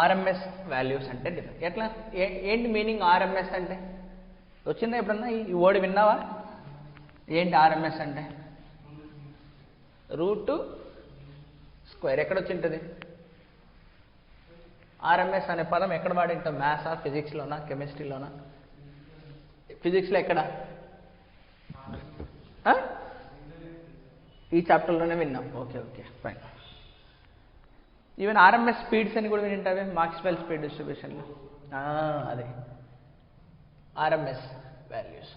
RMS values అంటే different. ఎట్లా ఏంటి మీనింగ్ ఆర్ఎంఎస్ అంటే? వచ్చిందా ఎప్పుడన్నా ఈ వర్డ్ విన్నావా? ఏంటి ఆర్ఎంఎస్ అంటే? Root square. ఎక్కడ వచ్చి ఉంటుంది ఆర్ఎంఎస్ అనే పదం? ఎక్కడ వాడి ఉంటాం? మ్యాథ్సా, ఫిజిక్స్లోనా, కెమిస్ట్రీలోనా? ఫిజిక్స్లో ఎక్కడ? ఈ చాప్టర్లోనే విన్నాం. Okay okay fine. Even RMS speeds అని కూడా వినింటావే, మాక్స్వెల్ స్పీడ్ డిస్ట్రిబ్యూషన్లో. అదే ఆర్ఎంఎస్ వాల్యూస్.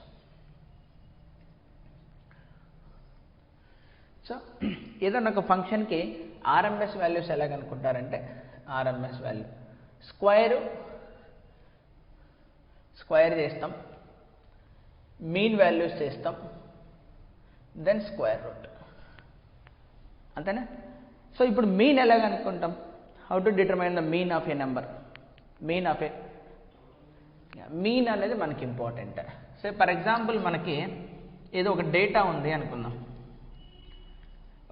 సో ఏదన్నా ఒక ఫంక్షన్కి ఆర్ఎంఎస్ వాల్యూస్ ఎలా కనుక్కుంటారంటే, ఆర్ఎంఎస్ వాల్యూ స్క్వేర్ చేస్తాం, మీన్ వాల్యూస్ చేస్తాం, దెన్ స్క్వేర్ రూట్. అంతేనా? సో ఇప్పుడు మీన్ ఎలా కనుక్కుంటాం? How to determine the mean of a number? Mean అనేది మనకి ఇంపార్టెంట్. సో ఫర్ ఎగ్జాంపుల్ మనకి ఏదో ఒక డేటా ఉంది అనుకుందాం.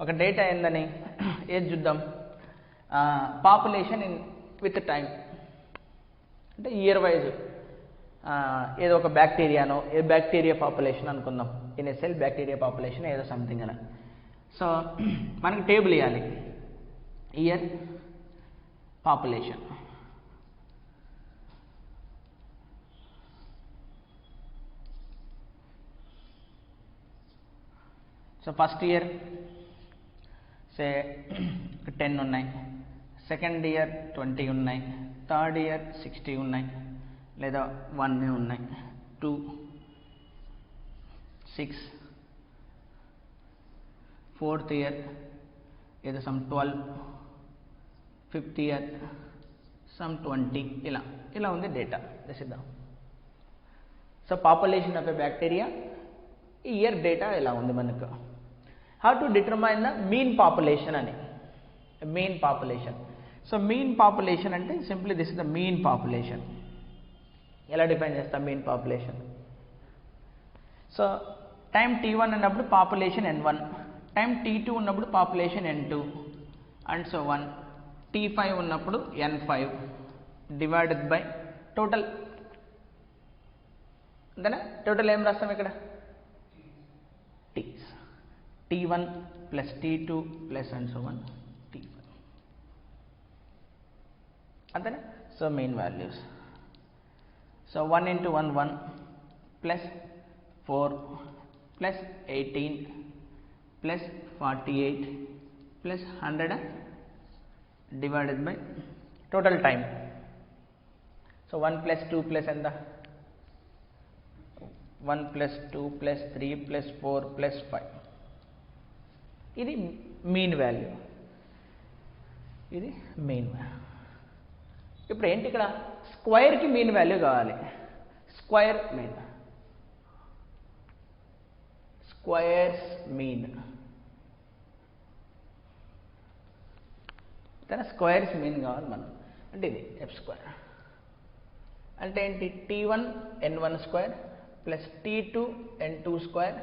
ఒక డేటా ఏందని ఏది చూద్దాం? పాపులేషన్ విత్ టైం, అంటే ఇయర్ వైజ్ ఏదో ఒక బ్యాక్టీరియానో, ఏ బ్యాక్టీరియా పాపులేషన్ అనుకుందాం, in a cell bacteria population ఏదో సంథింగ్ అలా. సో మనకి టేబుల్ ఇవ్వాలి, year population. So first year say 10 ఉన్నాయి, సెకండ్ ఇయర్ 20 ఉన్నాయి, థర్డ్ ఇయర్ 60 ఉన్నాయి, లేదా 1 ఉన్నాయి, 2, 6, ఫోర్త్ ఇయర్ ఏదో సమ్ 12, ఫిఫ్త్ ఇయర్ సమ్ 20, ఇలా ఉంది డేటా. దసిద్దాం. So population of a bacteria, ఈ ఇయర్ డేటా ఇలా ఉంది మనకు. How to determine the mean population అని. Mean population. So mean population అంటే simply this is the mean population. ఎలా డిఫైన్ చేస్తాం mean population? So time t1 ఉన్నప్పుడు పాపులేషన్ n1, టైం t2 ఉన్నప్పుడు population n2, and so 1. t5 ఉన్నప్పుడు n5 divided by total. అంతేనా? Total ఏం రాస్తాం ఇక్కడ? t1 plus t2 plus and so 1 t5. అంతేనా? So main values. So 1 into 1 1 plus 4 plus 18 plus 48 plus 100 divided by total time. So 1 plus 2 plus ఎంత? 1 plus 2 plus 3 plus 4 plus 5. ఇది mean value. ఇది main value. ఇప్పుడు ఏంటి ఇక్కడ? స్క్వేర్కి mean value కావాలి. Square mean, squares mean. తన squares mean కావాలి మనం. అంటే ఇది ఎఫ్ స్క్వేర్ అంటే ఏంటి? t1 n1 square plus t2 n2 square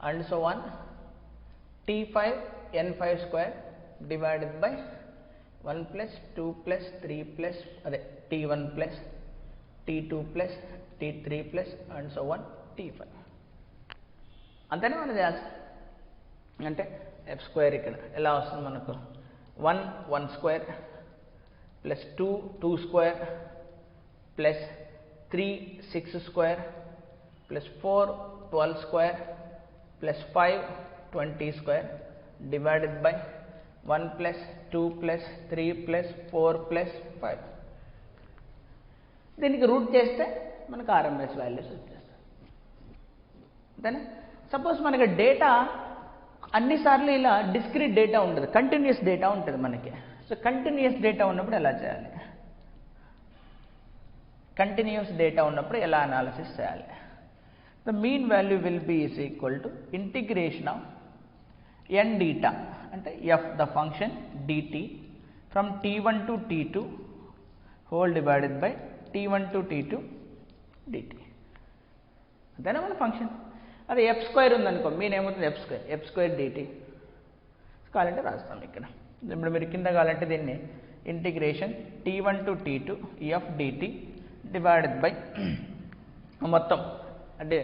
and so 1 t5 n5 square divided by 1 plus 2 plus 3 plus అదే t1 plus t2 plus t3 plus and so 1 t5. అంతేనా మనం చేయాల్సి? అంటే ఎఫ్ స్క్వేర్ ఇక్కడ ఎలా వస్తుంది మనకు? 1 1 square plus 2 2 square plus 3 6 square plus 4 12 square plus 5 20 square divided by 1 plus 2 plus 3 plus 4 plus 5. దీనికి రూట్ చేస్తే మనకు ఆర్ఎంఎస్ వాల్యూస్ వచ్చేస్తాయి. అంతేనా? సపోజ్ మనకి డేటా అన్నిసార్లు ఇలా డిస్క్రీట్ డేటా ఉండదు, కంటిన్యూస్ డేటా ఉంటుంది మనకి. సో కంటిన్యూస్ డేటా ఉన్నప్పుడు ఎలా చేయాలి? కంటిన్యూస్ డేటా ఉన్నప్పుడు ఎలా అనాలిసిస్ చేయాలి? The mean value will be is equal to integration of n data, అంటే F the function dt from t1 to t2 whole divided by t1 to t2 dt. అంతేనా మన ఫంక్షన్? అదే ఎఫ్ స్క్వేర్ ఉందనుకో, మీన్ ఏమవుతుంది? ఎఫ్ స్క్వేర్ dt కావాలంటే రాస్తాం ఇక్కడ. ఇప్పుడు మీరు కింద కావాలంటే దీన్ని integration t1 to t2 f dt divided by మొత్తం అంటే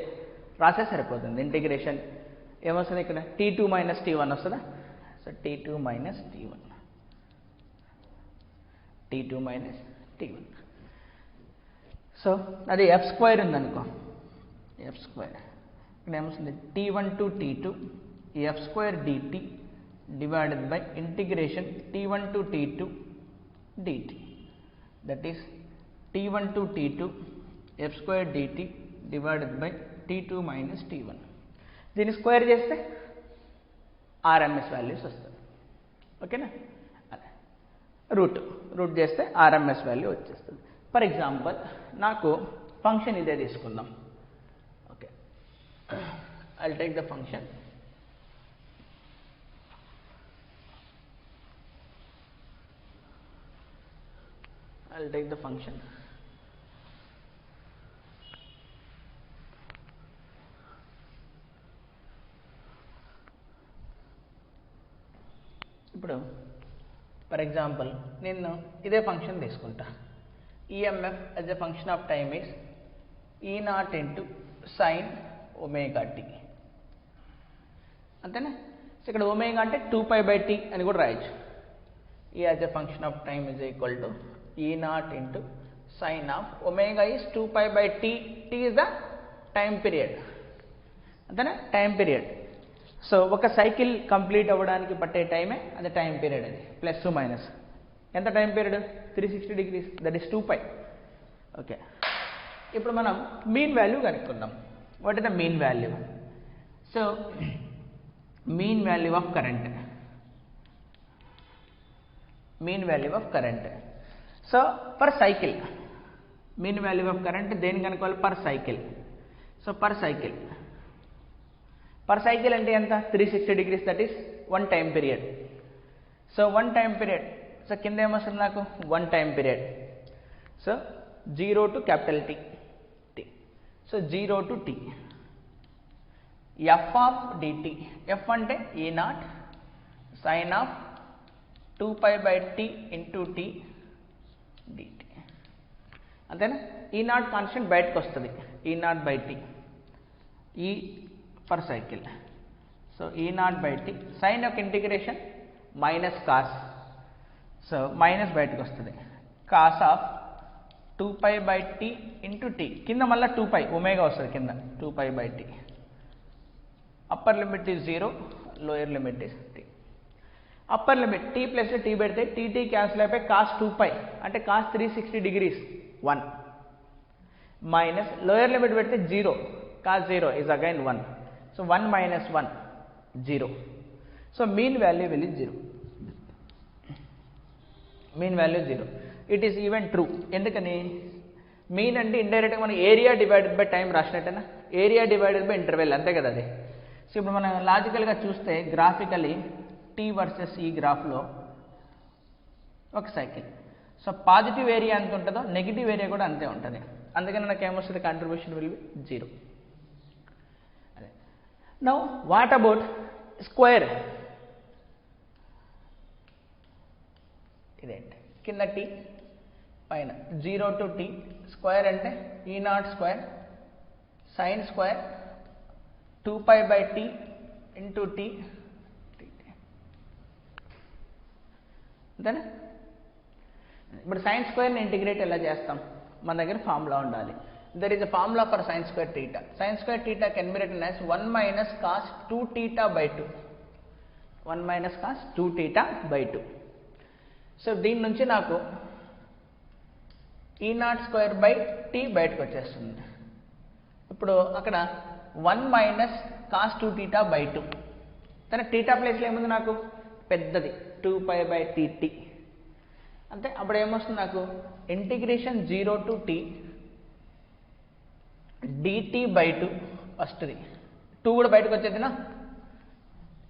రాసే సరిపోతుంది. ఇంటిగ్రేషన్ ఏమొస్తుంది ఇక్కడ t2 మైనస్ t1 వస్తుందా? So t2 minus t1 t2 minus t1. So అది ఎఫ్ స్క్వేర్ ఉందనుకో, ఎఫ్ స్క్వేర్ ఇక్కడ ఏమొస్తుంది t1 to t2 F square dt divided by integration t1 to t2 dt, that is t1 to t2 F square dt divided by t2 minus t1. దీన్ని square చేస్తే RMS values వస్తుంది. ఓకేనా? అదే route చేస్తే RMS value వచ్చేస్తుంది. For example నాకు function ఇదే తీసుకుందాం. Okay, I'll take the function ఇప్పుడు ఫర్ ఎగ్జాంపుల్ నేను ఇదే ఫంక్షన్ తీసుకుంటా. EMF as a function of time is E0 into sin omega t. అంతేనా? సో ఇక్కడ ఒమేగా అంటే 2π/t అని కూడా రాయొచ్చు. E as a function of time is equal to E0 into sin of omega is 2π/t. t is the time period. అంతేనా? Time period. So ఒక cycle complete అవ్వడానికి పట్టే టైమే అది టైం పీరియడ్. అది ప్లస్ మైనస్ ఎంత time period? 360 degrees, that is 2π. Okay, ఇప్పుడు మనం మీన్ వాల్యూ కనుక్కుందాం. What is the mean value? So mean value of current, mean value of current. So per cycle mean value of current దేని కనుక్కోవాలి? Per cycle. So per cycle అంటే ఎంత? 360 degrees, that is 1 time period. So 1 time period. So కింద ఏమొస్తుంది నాకు? 1 time period. So 0 to capital T. So 0 to t. f of dt, f అంటే E0 sin of 2π/t into t dt. అంతేనా? E0 constant బయటకు వస్తుంది, E0/t, ఈ per cycle. So E0/t sine యొక్క integration minus cos, so minus బయటకు వస్తుంది, cos of 2π/t into t. కింద మళ్ళీ 2π ఒమేగా వస్తుంది కింద, 2π/t. Upper limit is 0, lower limit is t. Upper limit t plus t పెడితే t క్యాన్సిల్ అయిపోయి cos 2π అంటే cos 360 degrees 1 minus lower limit పెడితే 0, cos 0 is again 1. So 1 minus 1 0. So mean value will is 0. Mean value 0. It is even true. ఎందుకని? మీన్ అంటే ఇండైరెక్ట్గా మనం area divided by time రాసినట్టేనా? ఏరియా డివైడెడ్ బై ఇంటర్వెల్, అంతే కదా అది. సో ఇప్పుడు మనం లాజికల్గా చూస్తే గ్రాఫికలీ టీ వర్సెస్ ఈ గ్రాఫ్లో ఒక సైకిల్. సో పాజిటివ్ ఏరియా ఎంత ఉంటుందో నెగిటివ్ ఏరియా కూడా అంతే ఉంటుంది. అందుకని నాకు ఏమొస్తుంది? Contribution will be 0. అదే. Now what about square? ఇదేంటి? కింద t పైన 0 to t. స్క్వేర్ అంటే E0 square sine square 2π/t into t. అంతేనా? ఇప్పుడు సైన్ స్క్వేర్ని ఇంటిగ్రేట్ ఎలా చేస్తాం? మన దగ్గర ఫార్ములా ఉండాలి. There is a formula for sine square theta. Sine square theta can be written as 1 minus cos 2θ/2. 1 minus cos 2θ/2. So దీని నుంచి నాకు E0² t బయటకు వచ్చేస్తుంది. ఇప్పుడు అక్కడ 1 మైనస్ కాస్ 2θ/2. తన టీటా ప్లేస్లో ఏముంది నాకు? పెద్దది 2π/tt. అంతే. అప్పుడు ఏమొస్తుంది నాకు? ఇంటిగ్రేషన్ 0 to t dt/2 ఫస్ట్ది. 2 కూడా బయటకు వచ్చేదినా?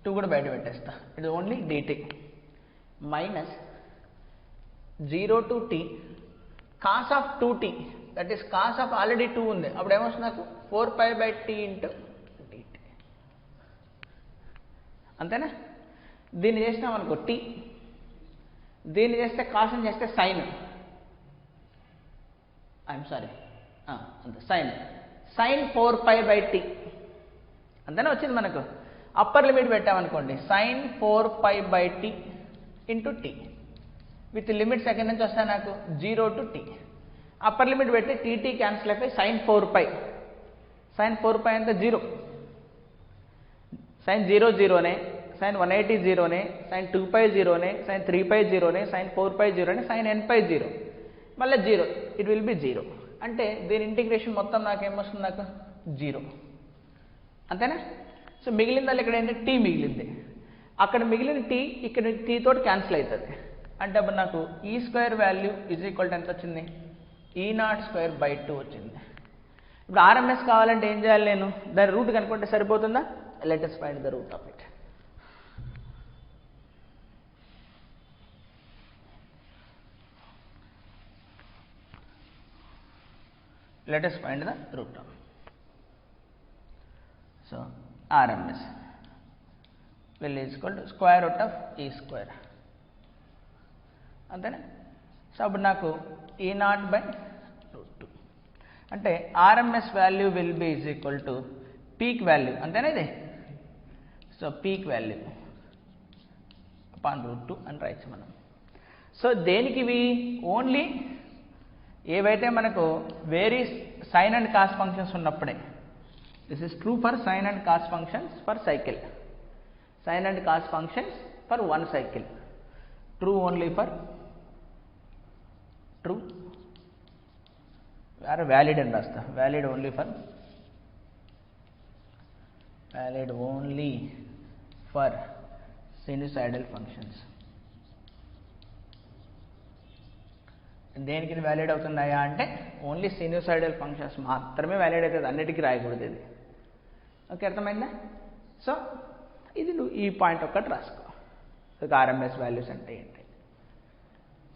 2 కూడా బయట పెట్టేస్తా. It only dt minus 0 to t cos of 2t, that is cos of already 2 ఉంది. అప్పుడు ఏమొస్తుంది నాకు? 4π/t into dt. అంతేనా? దీన్ని చేసినాం అనుకో t దీన్ని చేస్తే కాస్ని చేస్తే సైన్, ఐఎమ్ సారీ అంతే సైన్ 4π/t అంతేనే వచ్చింది మనకు. అప్పర్ లిమిట్ పెట్టామనుకోండి sine 4π/t into t with limits ఎక్కడి నుంచి వస్తాయి నాకు 0 to t. అప్పర్ లిమిట్ పెట్టి టీటీ క్యాన్సిల్ అయిపోయి సైన్ 4π అంటే 0, సైన్ 0 0నే, సైన్ 180 0నే, సైన్ 2π 0నే, సైన్ 3π 0నే, సైన్ 4π 0నే, సైన్ nπ 0, మళ్ళీ 0, ఇట్ విల్ బి 0. అంటే దీని ఇంటిగ్రేషన్ మొత్తం నాకేమొస్తుంది నాకు 0 అంతేనా. సో మిగిలిందా ఇక్కడ ఏంటి టీ మిగిలింది, అక్కడ మిగిలిన టీ ఇక్కడ టీ తోటి క్యాన్సిల్ అవుతుంది. అంటే అప్పుడు నాకు ఈ square value is equal to ఎంత వచ్చింది E0²/2 వచ్చింది. ఇప్పుడు ఆర్ఎంఎస్ కావాలంటే ఏం చేయాలి, నేను దాని రూట్ కనుక్కుంటే సరిపోతుందా. Let us find the root of it. Let us find the root of. So RMS will is equal to square root of E square అంతేనా. సో అప్పుడు నాకు E0/√2 అంటే RMS value will be is equal to peak value అంతేనా ఇది. So peak value upon √2 అని రాయొచ్చు మనం. So దేనికి ఇవి ఓన్లీ ఏవైతే మనకు varies sine and cos functions ఉన్నప్పుడే. This is true for sine and cos functions for cycle, sine and cos functions for one cycle, true only for true or valid అని రాస్తా, valid only for sinusoidal functions. దేనికి valid అవుతున్నాయా అంటే only sinusoidal functions మాత్రమే valid అవుతుంది, అన్నిటికీ రాయకూడదు ఇది. ఓకే అర్థమైందా. సో ఇది నువ్వు ఈ పాయింట్ ఒక్కటి రాసుకో, ఆర్ఎంఎస్ వాల్యూస్ అంటే ఏంటి.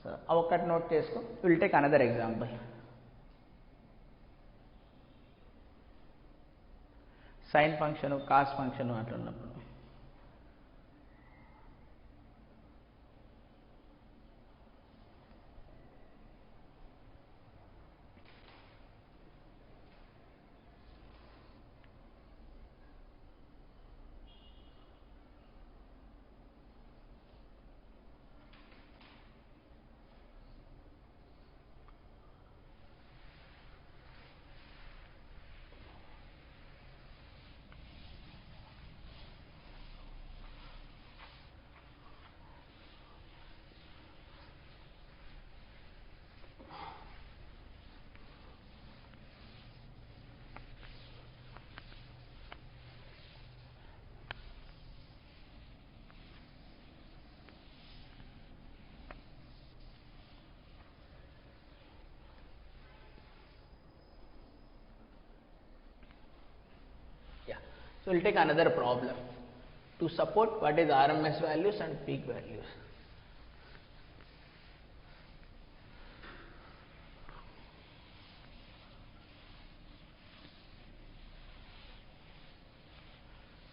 సో ఆ ఒక్కటి నోట్ చేసుకో. Will take another example. Sine function cos function అట్లా ఉన్నప్పుడు so we'll take another problem to support what is RMS values and peak values.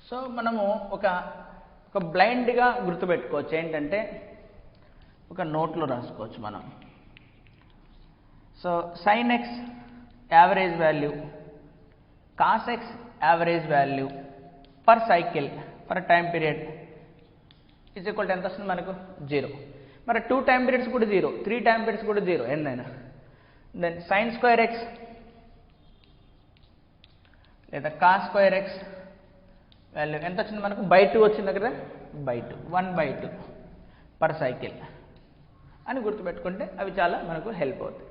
So మనము ఒక బ్లైండ్గా గుర్తుపెట్టుకోవచ్చు ఏంటంటే ఒక నోట్లో రాసుకోవచ్చు మనం. So sign X average value, cos X average value per cycle for time period is equal to ఎంత వస్తుంది మనకు 0. మరి 2 టైం పీరియడ్స్ కూడా 0, 3 టైం పీరియడ్స్ కూడా 0 ఏందైనా. దెన్ సైన్ స్క్వేర్ ఎక్స్ లేదా కాస్ స్క్వేర్ ఎక్స్ వాల్యూ ఎంత వచ్చింది మనకు /2 వచ్చింది కదా, /2 1/2 పర్ సైకిల్ అని గుర్తుపెట్టుకుంటే అవి చాలా మనకు హెల్ప్ అవుతాయి.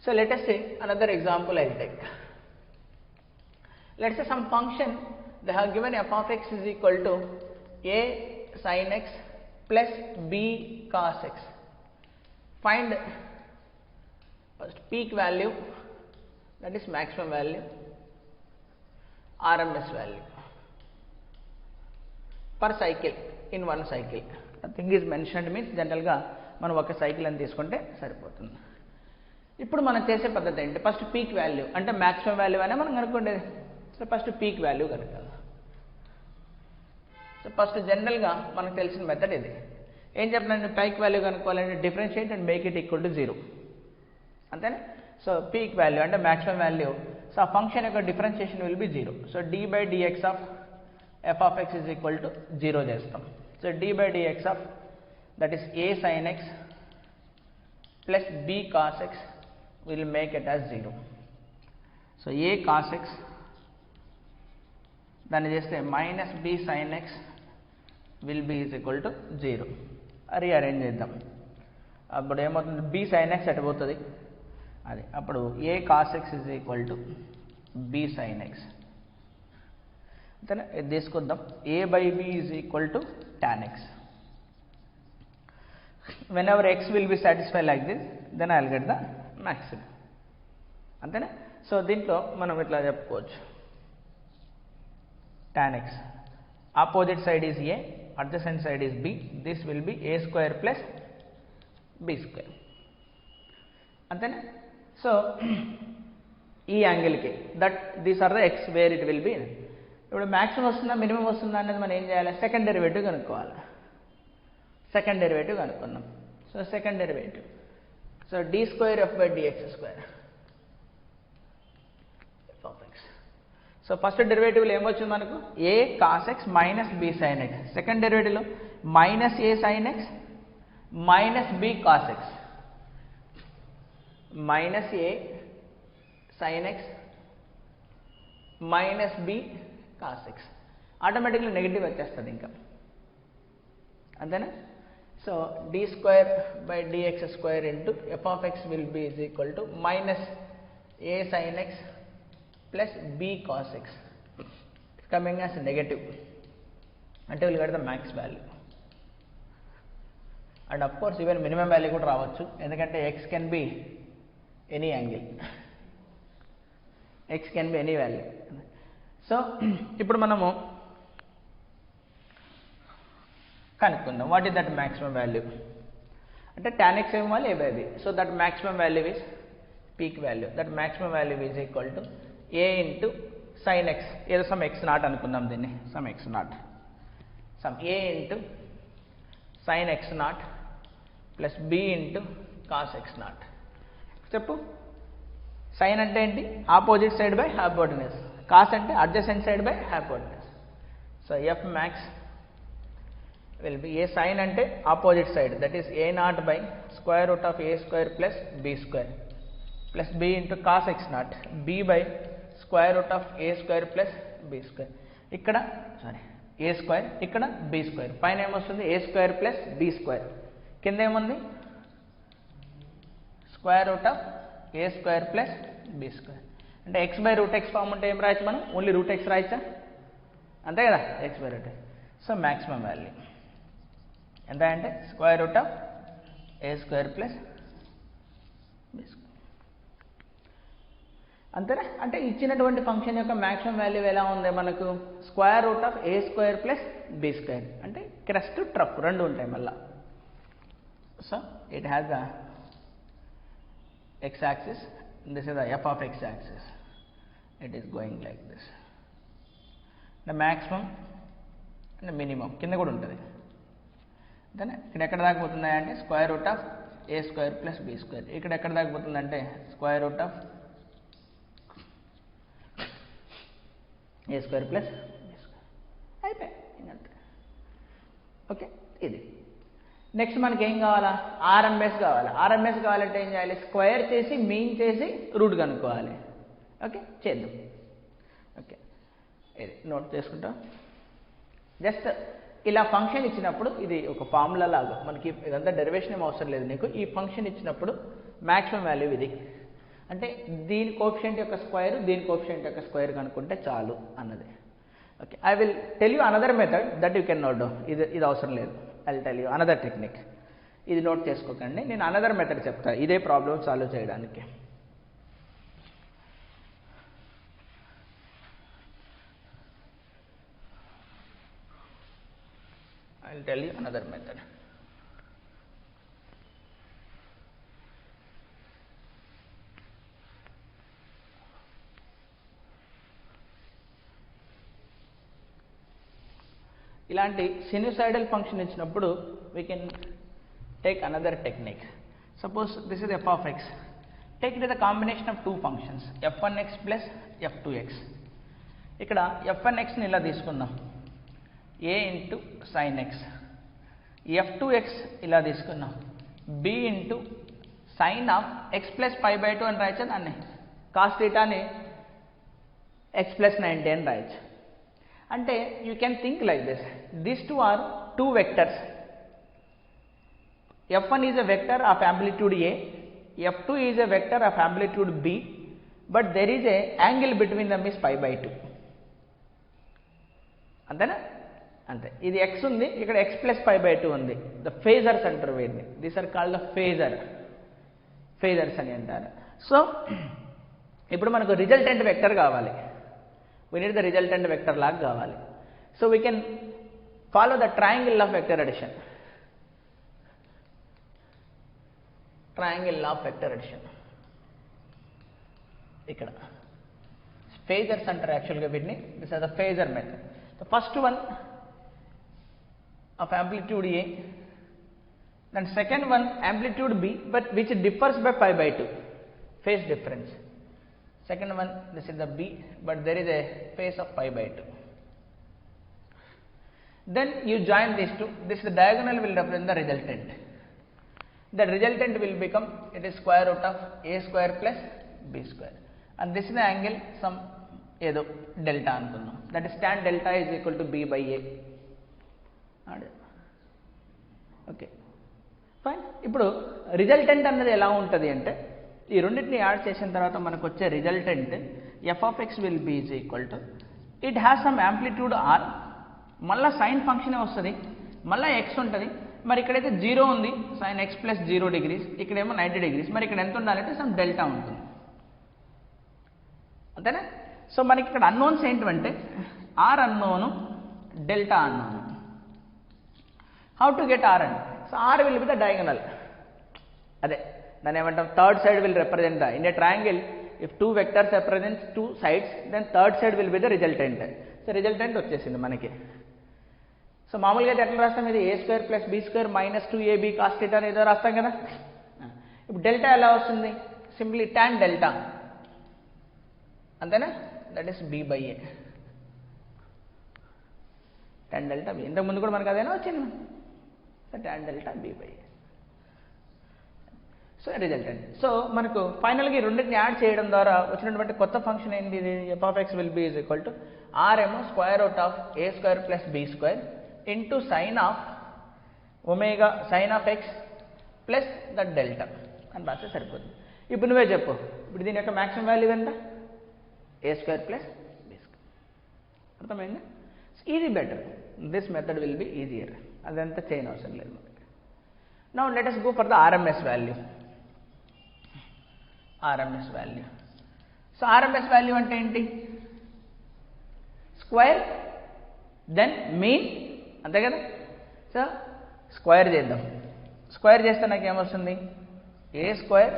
So let us say another example I'll take. Let's say some function they have given f of x is equal to a sin x plus b cos x. Find first peak value, that is maximum value, RMS value per cycle in one cycle. Nothing is mentioned means general గా మనం ఒక cycle అని తీసుకుంటే సరిపోతుంది. ఇప్పుడు మనం చేసే పద్ధతి ఏంటి, ఫస్ట్ పీక్ వాల్యూ అంటే మాక్సిమం వాల్యూ అయినా మనం కనుక్కోండి. సో ఫస్ట్ పీక్ వాల్యూ కనుక్కుందాం. సో ఫస్ట్ జనరల్గా మనకు తెలిసిన మెథడ్ ఇది. ఏం చెప్పినాను, పీక్ వాల్యూ కనుక్కోవాలంటే differentiate and make it equal to 0 అంతేనా. సో పీక్ వాల్యూ అంటే మ్యాక్సిమం వాల్యూ. సో ఆ ఫంక్షన్ యొక్క differentiation will be 0. So d by dx of f of x is equal to 0 చేస్తాం. So d by dx of that is a sin x plus b cos x will make it as 0. So a cos x దాన్ని చేస్తే minus b sin x will be is equal to 0. Rearrange చేద్దాం. అప్పుడు ఏమవుతుంది, b sin x అటు పోతుంది, అది అప్పుడు a cos x is equal to b sin x. అంతేనా. ఇది తీసుకొద్దాం, a by b is equal to tan x. whenever x will be satisfied like this, then I will get the maximum. అంతేనా. So దీంట్లో మనం ఇట్లా చెప్పుకోవచ్చు, tan x opposite side is a, adjacent side is b, this will be a square plus b square. అంతేనా. So ఈ యాంగిల్కి that these are the x where it will be. ఇప్పుడు maximum వస్తుందా మినిమం వస్తుందా అనేది మనం ఏం చేయాలి, సెకండ్ డెరివేటివ్ కనుక్కోవాలి. సెకండ్ డెరివేటివ్ కనుక్కుందాం. So second derivative, so d square f by dx square f of x. So first డెరివేటివ్లో ఏమొచ్చింది మనకు, a cos x minus b sin x. Second డెరివేటివ్లో minus a sin x minus b cos x, minus a sin x minus b cos x. Automatically negative వచ్చేస్తుంది ఇంకా, అంతేనా. So d square by dx square into f of x will be is equal to minus a sin x plus b cos x coming as negative, అంటే will get the max value. And of course even minimum value కూడా రావచ్చు, ఎందుకంటే x can be any angle, x can be any value. So ఇప్పుడు మనము కనుక్కుందాం what is that maximum value. అంటే tan x ఇవ్వాలి a by b. So that maximum value is peak value. That maximum value is equal to a into sin x, ఏదో some x naught అనుకుందాం దీన్ని, some x naught, some a into sin x naught plus b into cos x naught. చెప్పు, sine అంటే ఏంటి, opposite side by hypotenuse, cos అంటే adjacent side by hypotenuse. So f max will be, a sine అంటే opposite side, that is a not by square root of a square plus b square plus b into cos x not, b by square root of a square plus b square. ఇక్కడ sorry a square, ఇక్కడ b square, పైన ఏమొస్తుంది a square plus b square, కింద ఏముంది square root of a square plus b square. అంటే x by root x form ఉంటే ఏం రాయొచ్చు మనం, ఓన్లీ రూట్ x రాయచ్చా, అంతే కదా, x by root x. So maximum value ఎంత అంటే square root of a square plus b square. అంతేనా. అంటే ఇచ్చినటువంటి ఫంక్షన్ యొక్క మ్యాక్సిమం వాల్యూ ఎలా ఉంది మనకు, square root of a square plus b square. అంటే క్రెస్ట్ ట్రఫ్ రెండు ఉంటాయి మళ్ళా. So it has the x axis, this is the f of x axis, it is going like this. The maximum and the minimum కింద కూడా ఉంటుంది. అంతేనా. ఇక్కడ ఎక్కడ దాకా పోతుంది అంటే square root of a square plus b square. ఇక్కడ ఎక్కడ దాకా పోతుంది అంటే square root of a square plus b square. అయిపోయి ఇంకంతే. ఓకే, ఇది నెక్స్ట్ మనకి ఏం కావాలా, ఆర్ఎంఎస్ కావాలి. ఆర్ఎంఎస్ కావాలంటే ఏం చేయాలి, స్క్వేర్ చేసి మీన్ చేసి రూట్ కనుక్కోవాలి. ఓకే, చేద్దాం. ఓకే, ఇది నోట్ చేసుకుంటాం. జస్ట్ ఇలా ఫంక్షన్ ఇచ్చినప్పుడు ఇది ఒక ఫార్ములా లాగా, మనకి ఇదంతా డెరివేషన్ ఏం అవసరం లేదు నీకు. ఈ ఫంక్షన్ ఇచ్చినప్పుడు మ్యాక్సిమం వాల్యూ ఇది, అంటే దీని కోఎఫిషియంట్ యొక్క స్క్వేర్ దీని కోఎఫిషియంట్ యొక్క స్క్వేర్ కనుక్కుంటే చాలు అన్నది. Okay, I will tell you another method that you can note down. ఇది అవసరం లేదు, I will tell you another technique. ఇది నోట్ చేసుకోకండి, నేను అనదర్ మెథడ్ చెప్తాను ఇదే ప్రాబ్లం సాల్వ్ చేయడానికి. I will tell you another method. ఇలాంటి sinusoidal ఫంక్షన్ ఇచ్చినప్పుడు we can take another technique. Suppose this is f of x. Take it as a combination of two functions f1x plus f2x. ఇక్కడ f1x ని ఇలా తీసుకుందాం a into sin x, f2x ఇలా తీసుకుందాం b into sin of x plus pi by 2 అని రాయచ్చు, దాన్ని cos theta ని x plus 90 అని రాయచ్చు. అంటే you can think like this, these two are two vectors, f1 is a vector of amplitude a, f2 is a vector of amplitude b, but there is a angle between them is pi by 2. అంతేనా? అంతే. ఇది x ఉంది, ఇక్కడ x plus pi by 2 ఉంది. The phasors అంటారు వీటిని, these are called the phasors అని అంటారు. సో ఇప్పుడు మనకు రిజల్టెంట్ వెక్టర్ కావాలి, we need the resultant vector లాగా కావాలి. సో we can follow the triangle of vector addition. Triangle of vector addition. ఇక్కడ ఫేజర్స్ అంటారు యాక్చువల్గా వీటిని. This are the phasor method. The first one of amplitude A, then second one amplitude B, but which differs by pi by 2, phase difference. Second one this is the B, but there is a phase of pi by 2. Then you join these two, this the diagonal will represent the resultant. The resultant will become, it is square root of a square plus b square, and this is the angle some edo delta antunnam, that is tan delta is equal to b by a. Okay, fine. ఇప్పుడు resultant అన్నది ఎలా ఉంటుంది అంటే, ఈ రెండింటిని add చేసిన తర్వాత మనకు వచ్చే resultant f of x will be is equal to, it has some amplitude r, మళ్ళీ సైన్ ఫంక్షనే వస్తుంది, మళ్ళీ ఎక్స్ ఉంటుంది. మరి ఇక్కడైతే 0 ఉంది, సైన్ ఎక్స్ ప్లస్ 0 డిగ్రీస్, ఇక్కడేమో 90 డిగ్రీస్. మరి ఇక్కడ ఎంత ఉండాలంటే సమ్ డెల్టా ఉంటుంది, అంతేనా? సో మనకి ఇక్కడ అన్నోన్స్ ఏంటంటే r unknown, delta unknown. How to get r and, so r will be the diagonal, అదే దాన్ని ఏమంటాం, third side will represent the, in a triangle if two vectors represents two sides, then third side will be the resultant. So resultant వచ్చేసింది మనకి. So మామూలుగా అయితే ఎట్లా రాస్తాం, ఇది a square plus b square minus 2ab cos theta అని ఏదో రాస్తాం కదా. ఇప్పుడు డెల్టా ఎలా వస్తుంది, సింప్లీ టాన్ డెల్టా, అంతేనా? That is B by A, tan delta B. ఇంతకు ముందు కూడా మనకు అదేనా వచ్చింది, so tan delta B by A. So resultant. So మనకు ఫైనల్గా ఈ రెండింటిని యాడ్ చేయడం ద్వారా వచ్చినటువంటి కొత్త ఫంక్షన్ ఏంటి, ఇది f of x will be is equal to r ఏమో square root of a square plus b square into sine of omega sine of x plus the delta అని రాస్తే సరిపోతుంది. ఇప్పుడు నువ్వే చెప్పు, ఇప్పుడు దీని యొక్క మ్యాక్సిమం వాల్యూ ఎంత, ఏ స్క్వేర్ ప్లస్ బీ స్క్వేర్. అర్థమైందా? ఇది better, this method will be easier, అదంతా చేయని అవసరం లేదు మనకి. Now let us go for the RMS value. RMS value. So RMS value అంటే ఏంటి, స్క్వేర్ దెన్ మీన్, అంతే కదా. సో స్క్వేర్ చేద్దాం, స్క్వేర్ చేస్తే నాకు ఏమొస్తుంది, a square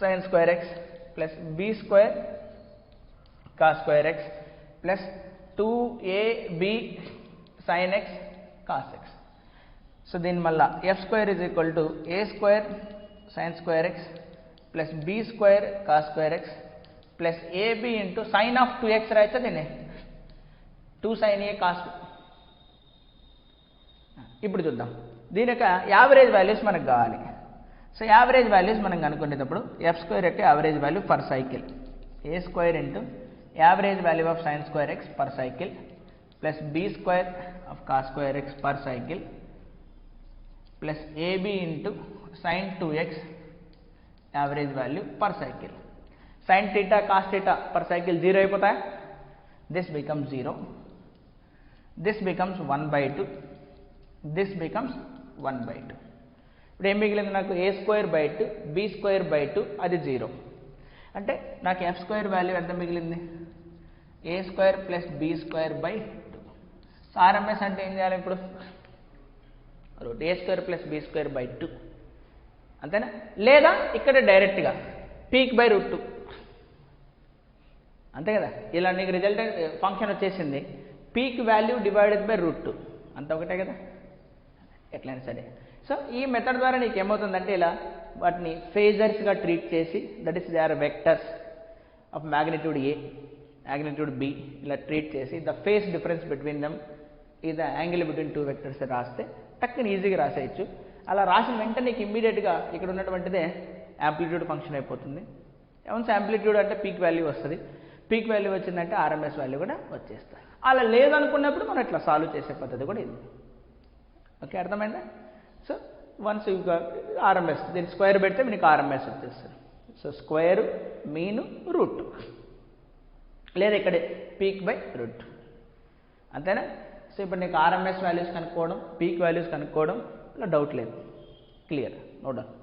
sine square x plus b square cos square x plus 2ab sine x cos x. So దీని మళ్ళా f square is equal to a square sine square x plus b square cos square x plus ab into sine of 2x రాయచ్చా, దీన్ని 2 sin a cos. ఇప్పుడు చూద్దాం, దీని యొక్క average values మనకు కావాలి. సో యావరేజ్ వాల్యూస్ మనం కనుక్కునేటప్పుడు ఎఫ్ స్క్వేర్ యొక్క average value per cycle, a square into average value of sine square x per cycle plus b square of cos square x per cycle plus ab into sine 2x average value per cycle. Sine theta cos theta per cycle 0 అయిపోతాయి, this becomes 0, this becomes 1/2, this becomes 1/2. ఇప్పుడు ఏం మిగిలింది నాకు, a square by 2 b square by 2, అది 0. అంటే నాకు F square value ఎంత మిగిలింది, a square plus b square by 2. So RMS అంటే ఏం చేయాలి ఇప్పుడు, root a square plus b square by 2, అంతేనా? లేదా ఇక్కడ డైరెక్ట్గా పీక్ బై రూట్ 2, అంతే కదా. ఇలా నీకు రిజల్టెంట్ ఫంక్షన్ వచ్చేసింది, పీక్ వాల్యూ డివైడెడ్ బై √2 అంత ఒకటే కదా, ఎట్లయినా సరే. సో ఈ మెథడ్ ద్వారా నీకు ఏమవుతుందంటే ఇలా వాటిని ఫేజర్స్గా ట్రీట్ చేసి, that is they are vectors of magnitude a, magnitude b, ఇలా ట్రీట్ చేసి the phase difference between them ఈ the angle between two vectors రాస్తే టక్కుని ఈజీగా రాసేయచ్చు. అలా రాసిన వెంటనే నీకు ఇమ్మీడియట్గా ఇక్కడ ఉన్నటువంటిదే యాంప్లిట్యూడ్ ఫంక్షన్ అయిపోతుంది. వన్స్ యాంప్లిట్యూడ్ అంటే పీక్ వాల్యూ వస్తుంది, పీక్ వాల్యూ వచ్చిందంటే ఆర్ఎంఎస్ వాల్యూ కూడా వచ్చేస్తుంది. అలా లేదనుకున్నప్పుడు మనం ఇట్లా సాల్వ్ చేసే పద్ధతి కూడా ఇది. ఓకే, అర్థమైందా? సో వన్స్ ఆర్ఎంఎస్ దీన్ని స్క్వేర్ పెడితే మీకు ఆర్ఎంఎస్ వచ్చేస్తుంది. సో స్క్వేరు మీను రూట్, లేదా ఇక్కడ పీక్ బై రూట్, అంతేనా? సో ఇప్పుడు నీకు ఆర్ఎంఎస్ వాల్యూస్ కనుక్కోవడం, పీక్ వాల్యూస్ కనుక్కోవడం ఇలా డౌట్ లేదు, క్లియర్, నో డౌట్.